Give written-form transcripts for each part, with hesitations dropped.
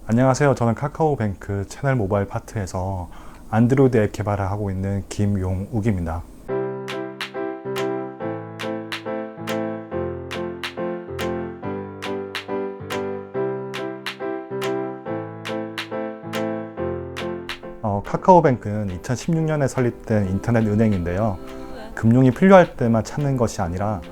안녕하세요. 저는 카카오뱅크 채널 모바일 파트에서 안드로이드 앱 개발을 하고 있는 김용욱입니다. 카카오뱅크는 2016년에 설립된 인터넷 은행인데요. 금융이 필요할 때만 찾는 것이 아니라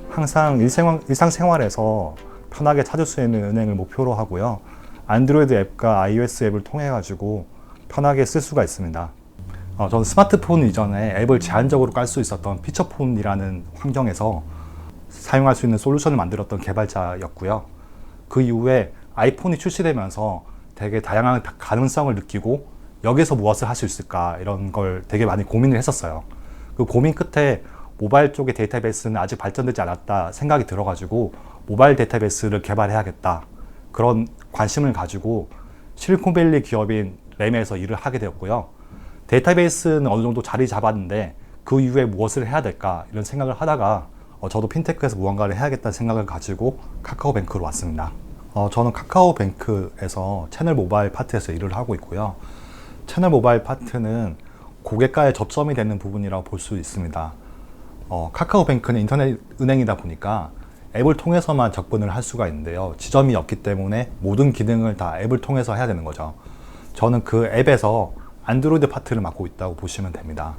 항상 일상생활에서 편하게 찾을 수 있는 은행을 목표로 하고요. 안드로이드 앱과 iOS 앱을 통해 가지고 편하게 쓸 수가 있습니다. 저는 스마트폰 이전에 앱을 제한적으로 깔 수 있었던 피처폰이라는 환경에서 사용할 수 있는 솔루션을 만들었던 개발자였고요. 그 이후에 아이폰이 출시되면서 되게 다양한 가능성을 느끼고 여기서 무엇을 할 수 있을까 이런 걸 되게 많이 고민을 했었어요. 그 고민 끝에 모바일 쪽의 데이터베이스는 아직 발전되지 않았다 생각이 들어가지고 모바일 데이터베이스를 개발해야겠다 그런 관심을 가지고 실리콘밸리 기업인 램에서 일을 하게 되었고요. 데이터베이스는 어느 정도 자리 잡았는데 그 이후에 무엇을 해야 될까 이런 생각을 하다가 저도 핀테크에서 무언가를 해야겠다는 생각을 가지고 카카오뱅크로 왔습니다. 저는 카카오뱅크에서 채널 모바일 파트에서 일을 하고 있고요. 채널 모바일 파트는 고객과의 접점이 되는 부분이라고 볼 수 있습니다. 카카오뱅크는 인터넷 은행이다 보니까 앱을 통해서만 접근을 할 수가 있는데요. 지점이 없기 때문에 모든 기능을 다 앱을 통해서 해야 되는 거죠. 저는 그 앱에서 안드로이드 파트를 맡고 있다고 보시면 됩니다.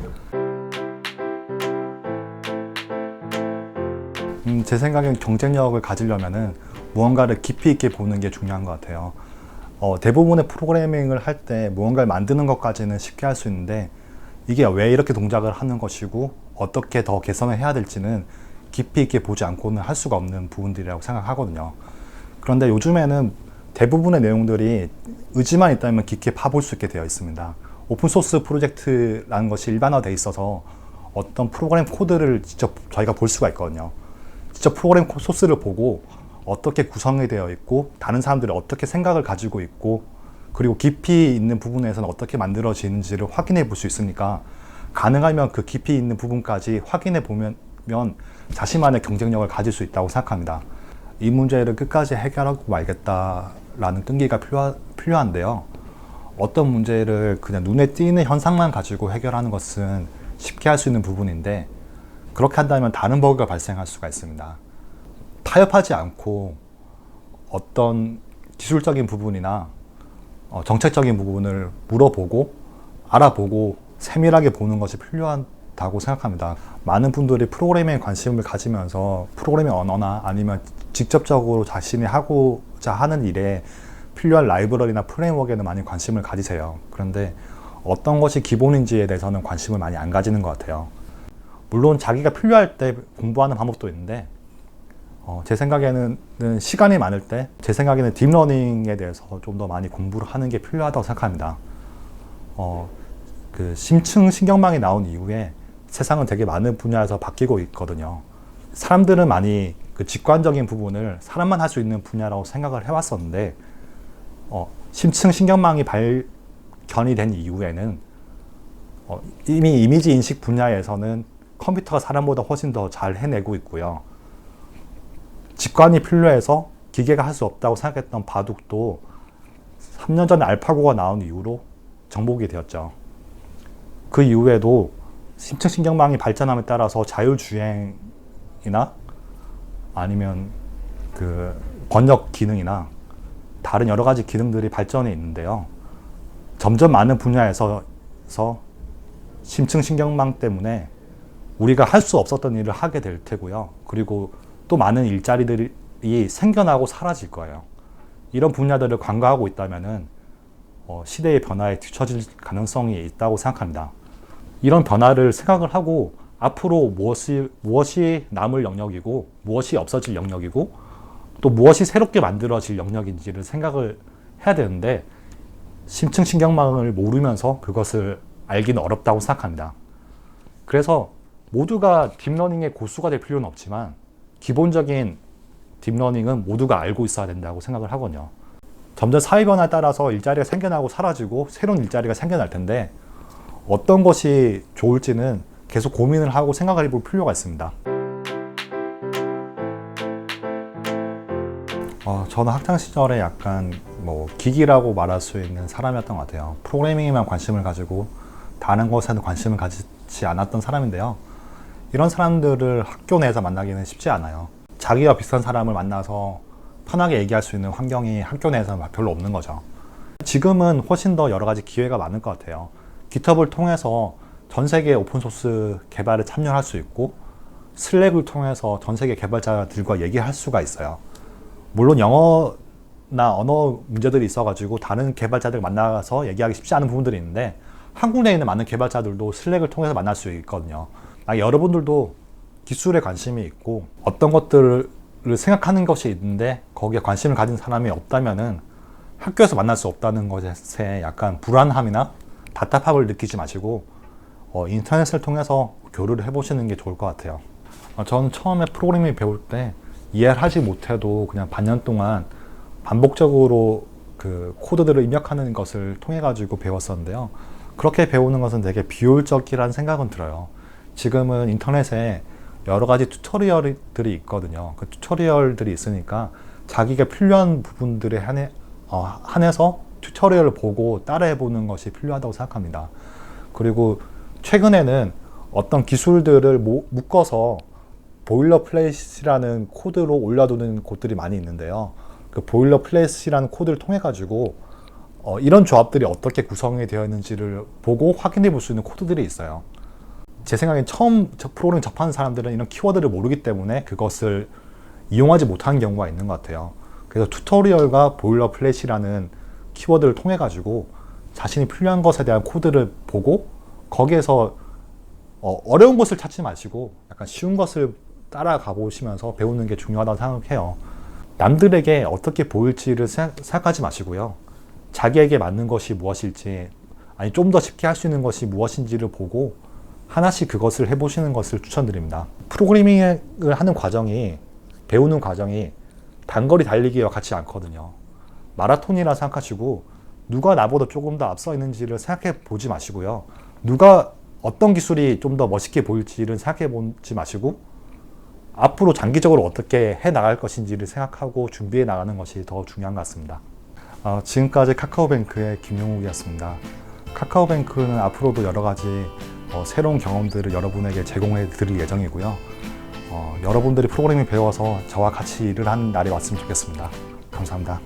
제 생각엔 경쟁력을 가지려면은 무언가를 깊이 있게 보는 게 중요한 것 같아요. 대부분의 프로그래밍을 할 때 무언가를 만드는 것까지는 쉽게 할 수 있는데 이게 왜 이렇게 동작을 하는 것이고 어떻게 더 개선을 해야 될지는 깊이 있게 보지 않고는 할 수가 없는 부분들이라고 생각하거든요. 그런데 요즘에는 대부분의 내용들이 의지만 있다면 깊게 파볼 수 있게 되어 있습니다. 오픈소스 프로젝트라는 것이 일반화되어 있어서 어떤 프로그램 코드를 직접 저희가 볼 수가 있거든요. 직접 프로그램 소스를 보고 어떻게 구성이 되어 있고 다른 사람들이 어떻게 생각을 가지고 있고 그리고 깊이 있는 부분에서는 어떻게 만들어지는지를 확인해 볼 수 있으니까 가능하면 그 깊이 있는 부분까지 확인해 보면 자신만의 경쟁력을 가질 수 있다고 생각합니다. 이 문제를 끝까지 해결하고 말겠다라는 끈기가 필요한데요. 어떤 문제를 그냥 눈에 띄는 현상만 가지고 해결하는 것은 쉽게 할 수 있는 부분인데 그렇게 한다면 다른 버그가 발생할 수가 있습니다. 타협하지 않고 어떤 기술적인 부분이나 정책적인 부분을 물어보고 알아보고 세밀하게 보는 것이 필요하다고 생각합니다. 많은 분들이 프로그래밍에 관심을 가지면서 프로그래밍 언어나 아니면 직접적으로 자신이 하고자 하는 일에 필요한 라이브러리나 프레임워크에는 많이 관심을 가지세요. 그런데 어떤 것이 기본인지에 대해서는 관심을 많이 안 가지는 것 같아요. 물론 자기가 필요할 때 공부하는 방법도 있는데 제 생각에는 시간이 많을 때 제 생각에는 딥러닝에 대해서 좀 더 많이 공부를 하는 게 필요하다고 생각합니다. 그 심층 신경망이 나온 이후에 세상은 되게 많은 분야에서 바뀌고 있거든요. 사람들은 많이 그 직관적인 부분을 사람만 할 수 있는 분야라고 생각을 해왔었는데 심층 신경망이 발견이 된 이후에는 이미 이미지 인식 분야에서는 컴퓨터가 사람보다 훨씬 더 잘 해내고 있고요. 직관이 필요해서 기계가 할 수 없다고 생각했던 바둑도 3년 전에 알파고가 나온 이후로 정복이 되었죠. 그 이후에도 심층신경망이 발전함에 따라서 자율주행이나 아니면 그 번역 기능이나 다른 여러 가지 기능들이 발전해 있는데요. 점점 많은 분야에서 심층신경망 때문에 우리가 할 수 없었던 일을 하게 될 테고요. 그리고 또 많은 일자리들이 생겨나고 사라질 거예요. 이런 분야들을 관과하고 있다면은 시대의 변화에 뒤처질 가능성이 있다고 생각합니다. 이런 변화를 생각을 하고 앞으로 무엇이 남을 영역이고 무엇이 없어질 영역이고 또 무엇이 새롭게 만들어질 영역인지를 생각을 해야 되는데 심층신경망을 모르면서 그것을 알기는 어렵다고 생각합니다. 그래서 모두가 딥러닝의 고수가 될 필요는 없지만 기본적인 딥러닝은 모두가 알고 있어야 된다고 생각을 하거든요. 점점 사회 변화에 따라서 일자리가 생겨나고 사라지고 새로운 일자리가 생겨날 텐데 어떤 것이 좋을지는 계속 고민을 하고 생각을 해볼 필요가 있습니다. 저는 학창 시절에 약간 뭐 기기라고 말할 수 있는 사람이었던 것 같아요. 프로그래밍에만 관심을 가지고 다른 것에는 관심을 가지지 않았던 사람인데요. 이런 사람들을 학교 내에서 만나기는 쉽지 않아요. 자기와 비슷한 사람을 만나서 편하게 얘기할 수 있는 환경이 학교 내에서는 별로 없는 거죠. 지금은 훨씬 더 여러 가지 기회가 많을 것 같아요. 깃허브를 통해서 전 세계 오픈소스 개발에 참여할 수 있고, 슬랙을 통해서 전 세계 개발자들과 얘기할 수가 있어요. 물론 영어나 언어 문제들이 있어가지고 다른 개발자들 만나서 얘기하기 쉽지 않은 부분들이 있는데, 한국 내에 있는 많은 개발자들도 슬랙을 통해서 만날 수 있거든요. 여러분들도 기술에 관심이 있고 어떤 것들을 생각하는 것이 있는데 거기에 관심을 가진 사람이 없다면은 학교에서 만날 수 없다는 것에 약간 불안함이나 답답함을 느끼지 마시고 인터넷을 통해서 교류를 해보시는 게 좋을 것 같아요. 저는 처음에 프로그래밍 배울 때 이해를 하지 못해도 그냥 반년 동안 반복적으로 그 코드들을 입력하는 것을 통해 가지고 배웠었는데요. 그렇게 배우는 것은 되게 비효율적이라는 생각은 들어요. 지금은 인터넷에 여러 가지 튜토리얼들이 있거든요. 그 튜토리얼들이 있으니까 자기가 필요한 부분들에 한해서 튜토리얼을 보고 따라해보는 것이 필요하다고 생각합니다. 그리고 최근에는 어떤 기술들을 묶어서 보일러플레이트라는 코드로 올려두는 곳들이 많이 있는데요. 그 보일러플레이트라는 코드를 통해 가지고 이런 조합들이 어떻게 구성이 되어 있는지를 보고 확인해 볼 수 있는 코드들이 있어요. 제 생각엔 처음 프로그래밍 접하는 사람들은 이런 키워드를 모르기 때문에 그것을 이용하지 못하는 경우가 있는 것 같아요. 그래서 튜토리얼과 보일러플레이트라는 키워드를 통해 가지고 자신이 필요한 것에 대한 코드를 보고 거기에서 어려운 것을 찾지 마시고 약간 쉬운 것을 따라가 보시면서 배우는 게 중요하다고 생각해요. 남들에게 어떻게 보일지를 생각하지 마시고요. 자기에게 맞는 것이 무엇일지, 아니 좀 더 쉽게 할 수 있는 것이 무엇인지를 보고 하나씩 그것을 해보시는 것을 추천드립니다. 프로그래밍을 하는 과정이, 배우는 과정이 단거리 달리기와 같지 않거든요. 마라톤이라 생각하시고 누가 나보다 조금 더 앞서 있는지를 생각해 보지 마시고요. 누가 어떤 기술이 좀 더 멋있게 보일지를 생각해 보지 마시고 앞으로 장기적으로 어떻게 해 나갈 것인지를 생각하고 준비해 나가는 것이 더 중요한 것 같습니다. 지금까지 카카오뱅크의 김용욱이었습니다. 카카오뱅크는 앞으로도 여러 가지 새로운 경험들을 여러분에게 제공해 드릴 예정이고요. 여러분들이 프로그래밍 배워서 저와 같이 일을 하는 날이 왔으면 좋겠습니다. 감사합니다.